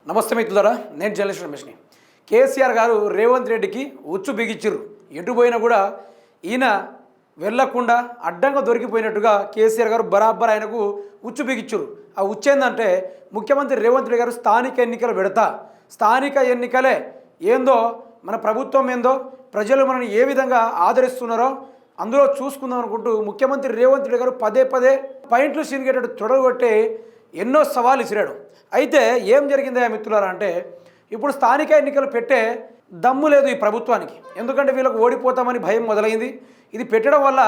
నమస్తే మిత్రులారా, నేను జర్నలిస్ట్ రమేష్ని. కేసీఆర్ గారు రేవంత్ రెడ్డికి ఉచ్చు బిగిచ్చిర్రు. ఎటు పోయినా కూడా ఈయన వెళ్ళకుండా అడ్డంగా దొరికిపోయినట్టుగా కేసీఆర్ గారు బరాబర్ ఆయనకు ఉచ్చు బిగిచ్చిర్రు. ఆ ఉచ్చు ఏంటంటే ముఖ్యమంత్రి రేవంత్ రెడ్డి గారు స్థానిక ఎన్నికలు పెడతా, స్థానిక ఎన్నికలే ఏందో మన ప్రభుత్వం ఏందో ప్రజలు మనల్ని ఏ విధంగా ఆదరిస్తున్నారో అందులో చూసుకుందాం అనుకుంటూ ముఖ్యమంత్రి రేవంత్ రెడ్డి గారు పదే పదే పాయింట్లు సీనిగేటట్టు తొడగొట్టి ఎన్నో సవాలు ఇసిరాడు. అయితే ఏం జరిగిందా మిత్రులారా అంటే ఇప్పుడు స్థానిక ఎన్నికలు పెట్టే దమ్ము లేదు ఈ ప్రభుత్వానికి. ఎందుకంటే వీళ్ళకు ఓడిపోతామని భయం మొదలైంది. ఇది పెట్టడం వల్ల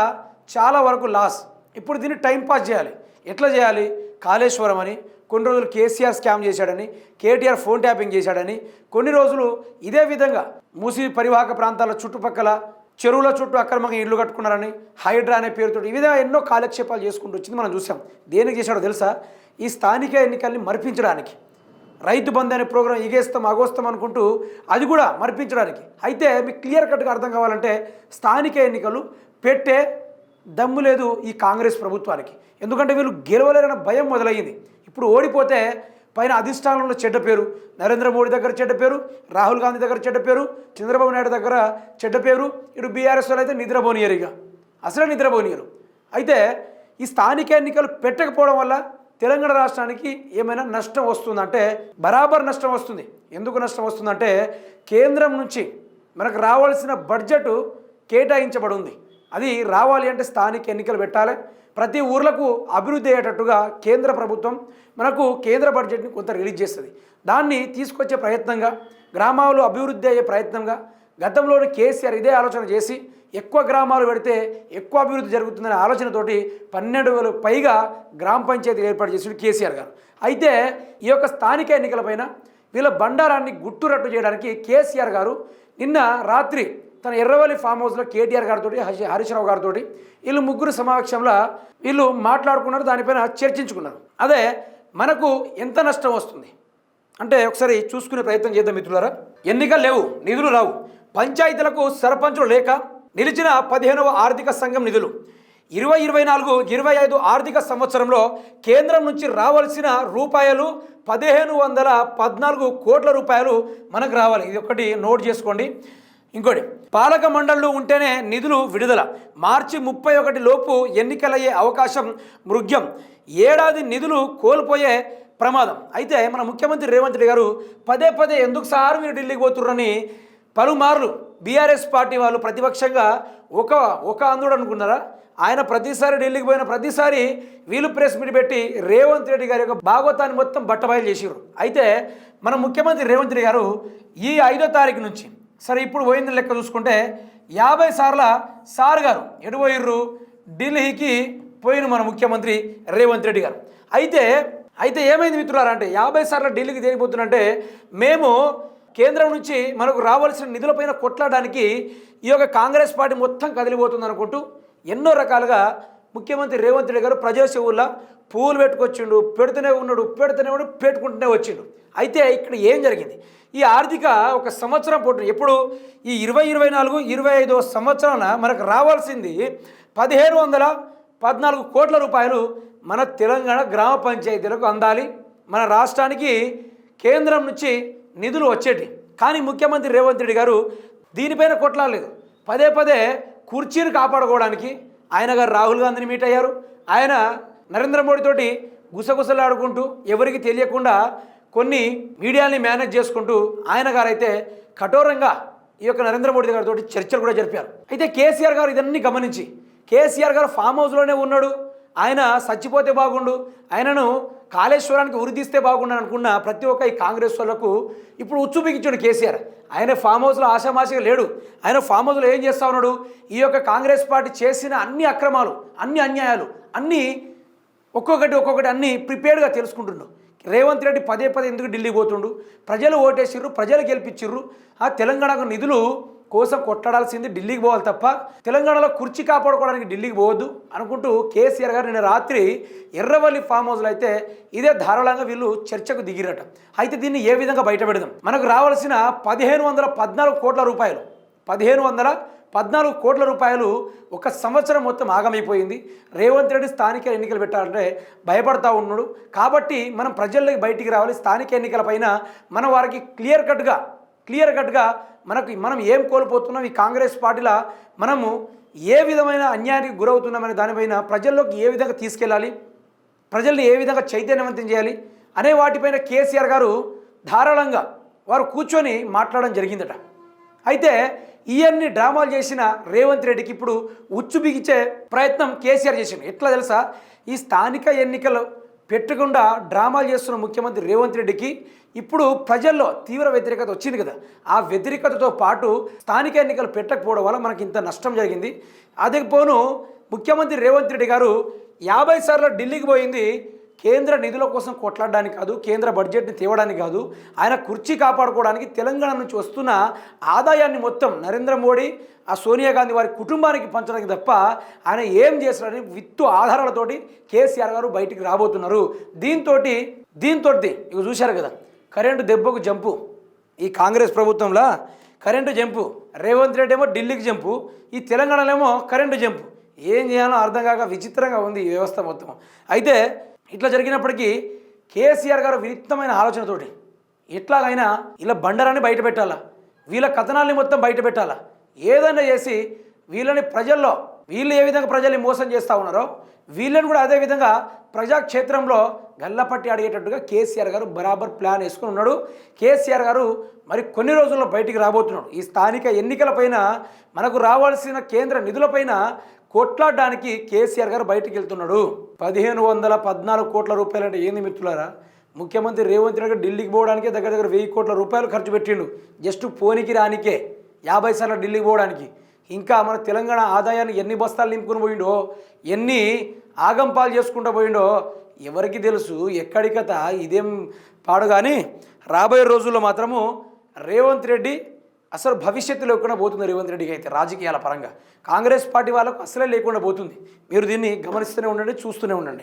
చాలా వరకు లాస్. ఇప్పుడు దీన్ని టైంపాస్ చేయాలి. ఎట్లా చేయాలి? కాళేశ్వరం అని, కొన్ని రోజులు కేసీఆర్ స్కామ్ చేశాడని, కేటీఆర్ ఫోన్ ట్యాపింగ్ చేశాడని, కొన్ని రోజులు ఇదే విధంగా మూసీ పరివాహక ప్రాంతాల చుట్టుపక్కల చెరువుల చుట్టూ అక్రమంగా ఇళ్ళు కట్టుకున్నారని, హైడ్రా అనే పేరుతో ఈ విధంగా ఎన్నో కాలక్షేపాలు చేసుకుంటూ వచ్చింది మనం చూసాం. దేనికి చేశాడో తెలుసా? ఈ స్థానిక ఎన్నికల్ని మరిపించడానికి. రైతు బంధు అనే ప్రోగ్రాం ఇగేస్తాం అగోస్తాం అనుకుంటూ అది కూడా మరిపించడానికి. అయితే మీకు క్లియర్ కట్గా అర్థం కావాలంటే స్థానిక ఎన్నికలు పెట్టే దమ్ము లేదు ఈ కాంగ్రెస్ ప్రభుత్వానికి. ఎందుకంటే వీళ్ళు గెలవలేరన్న భయం మొదలయ్యింది. ఇప్పుడు ఓడిపోతే పైన అధిష్టానంలో చెడ్డ పేరు, నరేంద్ర మోడీ దగ్గర చెడ్డ పేరు, రాహుల్ గాంధీ దగ్గర చెడ్డ పేరు, చంద్రబాబు నాయుడు దగ్గర చెడ్డ పేరు, ఇటు బీఆర్ఎస్ వాళ్ళు అయితే నిద్రపోనియరు, ఇక అసలే నిద్రపోనియరు. అయితే ఈ స్థానిక ఎన్నికలు పెట్టకపోవడం వల్ల తెలంగాణ రాష్ట్రానికి ఏమైనా నష్టం వస్తుందంటే బరాబర్ నష్టం వస్తుంది. ఎందుకు నష్టం వస్తుందంటే కేంద్రం నుంచి మనకు రావాల్సిన బడ్జెట్ కేటాయించబడి ఉంది. అది రావాలి అంటే స్థానిక ఎన్నికలు పెట్టాలి. ప్రతి ఊర్లకు అభివృద్ధి అయ్యేటట్టుగా కేంద్ర ప్రభుత్వం మనకు కేంద్ర బడ్జెట్ని కొంత రిలీజ్ చేస్తుంది. దాన్ని తీసుకొచ్చే ప్రయత్నంగా, గ్రామాలు అభివృద్ధి అయ్యే ప్రయత్నంగా గతంలోని కేసీఆర్ ఇదే ఆలోచన చేసి ఎక్కువ గ్రామాలు పెడితే ఎక్కువ అభివృద్ధి జరుగుతుందనే ఆలోచనతోటి 12,000 పైగా గ్రామ పంచాయతీలు ఏర్పాటు చేసాడు కేసీఆర్ గారు. అయితే ఈ యొక్క స్థానిక ఎన్నికలపైన వీళ్ళ బండారాన్ని గుట్టురట్టు చేయడానికి కేసీఆర్ గారు నిన్న రాత్రి తన ఎర్రవల్లి ఫామ్ హౌస్లో కేటీఆర్ గారితో, హరీష్ రావు గారితో వీళ్ళు ముగ్గురు సమావేశంలో వీళ్ళు మాట్లాడుకున్నారు, దానిపైన చర్చించుకున్నారు. అదే మనకు ఎంత నష్టం వస్తుంది అంటే ఒకసారి చూసుకునే ప్రయత్నం చేద్దాం మిత్రులారా. ఎన్నికలు లేవు, నిధులు రావు, పంచాయతీలకు సర్పంచులు లేక నిలిచిన 15వ ఆర్థిక సంఘం నిధులు 2024-25 ఆర్థిక సంవత్సరంలో కేంద్రం నుంచి రావాల్సిన రూపాయలు 1,514 కోట్ల రూపాయలు మనకు రావాలి. ఇది ఒకటి నోట్ చేసుకోండి. ఇంకోటి, పాలక మండళ్ళు ఉంటేనే నిధులు విడుదల, మార్చి 31 లోపు ఎన్నికలయ్యే అవకాశం మృగ్యం, ఏడాది నిధులు కోల్పోయే ప్రమాదం. అయితే మన ముఖ్యమంత్రి రేవంత్ రెడ్డి గారు పదే పదే ఎందుకు సార్ మీరు ఢిల్లీకి పోతుర్రని పలుమార్లు బీఆర్ఎస్ పార్టీ వాళ్ళు ప్రతిపక్షంగా ఒక అందుడు అనుకున్నారా? ఆయన ప్రతిసారి ఢిల్లీకి పోయిన ప్రతిసారి వీళ్ళు ప్రెస్ మీట్ పెట్టి రేవంత్ రెడ్డి గారి యొక్క భాగవతాన్ని మొత్తం బట్టబయలు చేసిర్రు. అయితే మన ముఖ్యమంత్రి రేవంత్ రెడ్డి గారు ఈ 5వ తారీఖు నుంచి, సరే ఇప్పుడు పోయింది లెక్క చూసుకుంటే 50 సార్ల సార్ గారు ఎటు పోయిర్రు? ఢిల్లీకి పోయిన మన ముఖ్యమంత్రి రేవంత్ రెడ్డి గారు. అయితే ఏమైంది మిత్రులారా అంటే 50 సార్లు ఢిల్లీకి దేనిపోతున్నంటే మేము కేంద్రం నుంచి మనకు రావాల్సిన నిధులపైన కొట్లాడడానికి ఈ యొక్క కాంగ్రెస్ పార్టీ మొత్తం కదిలిపోతుంది అనుకుంటూ ఎన్నో రకాలుగా ముఖ్యమంత్రి రేవంత్ రెడ్డి గారు ప్రజల చెవుల్లో పూలు పెట్టుకొచ్చిండు, పెడుతూనే ఉన్నాడు, పెట్టుకుంటూనే వచ్చిండు. అయితే ఇక్కడ ఏం జరిగింది? ఈ ఆర్థిక ఒక సంవత్సరం పొట్టు ఎప్పుడు ఈ 2024-25 సంవత్సరాన మనకు రావాల్సింది 1,514 కోట్ల రూపాయలు మన తెలంగాణ గ్రామ పంచాయతీలకు అందాలి, మన రాష్ట్రానికి కేంద్రం నుంచి నిధులు వచ్చేటి. కానీ ముఖ్యమంత్రి రేవంత్ రెడ్డి గారు దీనిపైన కొట్లాడలేదు. పదే పదే కుర్చీని కాపాడుకోవడానికి ఆయన గారు రాహుల్ గాంధీని మీట్ అయ్యారు. ఆయన నరేంద్ర మోడీతోటి గుసగుసలాడుకుంటూ ఎవరికి తెలియకుండా కొన్ని మీడియాని మేనేజ్ చేసుకుంటూ ఆయన గారు అయితే కఠోరంగా ఈ యొక్క నరేంద్ర మోడీ గారితో చర్చలు కూడా జరిపారు. అయితే కేసీఆర్ గారు ఇదన్నీ గమనించి, కేసీఆర్ గారు ఫామ్ హౌస్లోనే ఉన్నాడు, ఆయన చచ్చిపోతే బాగుండు, ఆయనను కాళేశ్వరానికి ఉరిదీస్తే బాగుండు అనుకున్న ప్రతి ఒక్క ఈ కాంగ్రెస్ వాళ్ళకు ఇప్పుడు ఉచ్చు బిగించాడు కేసీఆర్. ఆయన ఫామ్ హౌస్లో ఆశామాషిగా లేడు. ఆయన ఫామ్ హౌస్లో ఏం చేస్తూ ఉన్నాడు? ఈ యొక్క కాంగ్రెస్ పార్టీ చేసిన అన్ని అక్రమాలు, అన్ని అన్యాయాలు అన్నీ ఒక్కొక్కటి అన్నీ ప్రిపేర్డ్గా తెలుసుకుంటుండు. రేవంత్ రెడ్డి పదే పదే ఎందుకు ఢిల్లీ పోతుండు? ప్రజలు ఓటేసిర్రు, ప్రజలు గెలిపించిర్రు. ఆ తెలంగాణకు నిధులు కోసం కొట్లాడాల్సింది ఢిల్లీకి పోవాలి తప్ప తెలంగాణలో కుర్చీ కాపాడుకోవడానికి ఢిల్లీకి పోవద్దు అనుకుంటూ కేసీఆర్ గారు నిన్న రాత్రి ఎర్రవల్లి ఫామ్ హౌస్లో అయితే ఇదే ధారాళంగా వీళ్ళు చర్చకు దిగిరట. అయితే దీన్ని ఏ విధంగా బయట పెడదాం? మనకు రావాల్సిన 1,514 కోట్ల రూపాయలు, 14 కోట్ల రూపాయలు ఒక సంవత్సరం మొత్తం ఆగమైపోయింది. రేవంత్ రెడ్డి స్థానిక ఎన్నికలు పెట్టాలంటే భయపడతా ఉన్నాడు. కాబట్టి మనం ప్రజల్లోకి బయటికి రావాలి. స్థానిక ఎన్నికలపైన మన వారికి క్లియర్ కట్గా మనం ఏం కోల్పోతున్నాం, ఈ కాంగ్రెస్ పార్టీలో మనము ఏ విధమైన అన్యాయానికి గురవుతున్నామనే దానిపైన ప్రజల్లోకి ఏ విధంగా తీసుకెళ్ళాలి, ప్రజల్ని ఏ విధంగా చైతన్యవంతం చేయాలి అనే వాటిపైన కేసీఆర్ గారు ధారాళంగా వారు కూర్చొని మాట్లాడడం జరిగిందట. అయితే ఇవన్నీ డ్రామాలు చేసిన రేవంత్ రెడ్డికి ఇప్పుడు ఉచ్చు బిగించే ప్రయత్నం కేసీఆర్ చేసిండు. ఎట్లా తెలుసా, ఈ స్థానిక ఎన్నికలు పెట్టకుండా డ్రామాలు చేస్తున్న ముఖ్యమంత్రి రేవంత్ రెడ్డికి ఇప్పుడు ప్రజల్లో తీవ్ర వ్యతిరేకత వచ్చింది కదా. ఆ వ్యతిరేకతతో పాటు స్థానిక ఎన్నికలు పెట్టకపోవడం వల్ల మనకి ఇంత నష్టం జరిగింది. అదే పోను ముఖ్యమంత్రి రేవంత్ రెడ్డి గారు 50 సార్లు ఢిల్లీకి పోయింది కేంద్ర నిధుల కోసం కొట్లాడడానికి కాదు, కేంద్ర బడ్జెట్ని తేవడానికి కాదు, ఆయన కుర్చీ కాపాడుకోవడానికి తెలంగాణ నుంచి వస్తున్న ఆదాయాన్ని మొత్తం నరేంద్ర మోడీ ఆ సోనియా గాంధీ వారి కుటుంబానికి పంచడానికి తప్ప ఆయన ఏం చేస్తారని విత్తు ఆధారాలతోటి కేసీఆర్ గారు బయటికి రాబోతున్నారు. దీంతో ఇక చూశారు కదా, కరెంటు దెబ్బకు జంపు ఈ కాంగ్రెస్ ప్రభుత్వంలో, కరెంటు జంపు. రేవంత్ రెడ్డి ఏమో ఢిల్లీకి జంపు, ఈ తెలంగాణలో ఏమో కరెంటు జంపు. ఏం చేయాలో అర్థం కాక విచిత్రంగా ఉంది ఈ వ్యవస్థ మొత్తం. అయితే ఇట్లా జరిగినప్పటికీ కేసీఆర్ గారు వినూత్నమైన ఆలోచనతోటి ఎట్లాగైనా ఇలా బండరాన్ని బయట పెట్టాలా, వీళ్ళ కథనాల్ని మొత్తం బయట పెట్టాలా, ఏదైనా చేసి వీళ్ళని ప్రజల్లో వీళ్ళు ఏ విధంగా ప్రజల్ని మోసం చేస్తూ ఉన్నారో వీళ్ళని కూడా అదేవిధంగా ప్రజాక్షేత్రంలో గల్లపట్టి అడిగేటట్టుగా కేసీఆర్ గారు బరాబర్ ప్లాన్ వేసుకుని ఉన్నాడు. కేసీఆర్ గారు మరి కొన్ని రోజుల్లో బయటికి రాబోతున్నాడు. ఈ స్థానిక ఎన్నికలపైన మనకు రావాల్సిన కేంద్ర నిధులపైన కొట్లాడడానికి కేసీఆర్ గారు బయటికి వెళ్తున్నాడు. 1514 కోట్ల రూపాయలు అంటే ఏంది మిత్రులారా, ముఖ్యమంత్రి రేవంత్ రెడ్డి ఢిల్లీకి పోవడానికే దగ్గర 1000 కోట్ల రూపాయలు ఖర్చు పెట్టిండు. జస్ట్ పోనికి రానికే 50 సార్లు ఢిల్లీకి పోవడానికి. ఇంకా మన తెలంగాణ ఆదాయాన్ని ఎన్ని బస్తాలు నింపుకుని పోయిండో, ఎన్ని ఆగంపాలు చేసుకుంటూ పోయిండో ఎవరికి తెలుసు, ఎక్కడి కథ ఇదేం పాడు. కానీ రాబోయే రోజుల్లో మాత్రము రేవంత్ రెడ్డి అసలు భవిష్యత్తు లేకుండా పోతుంది. రేవంత్ రెడ్డికి అయితే రాజకీయాల పరంగా కాంగ్రెస్ పార్టీ వాళ్ళకు అసలే లేకుండా పోతుంది. మీరు దీన్ని గమనిస్తూనే ఉండండి, చూస్తూనే ఉండండి.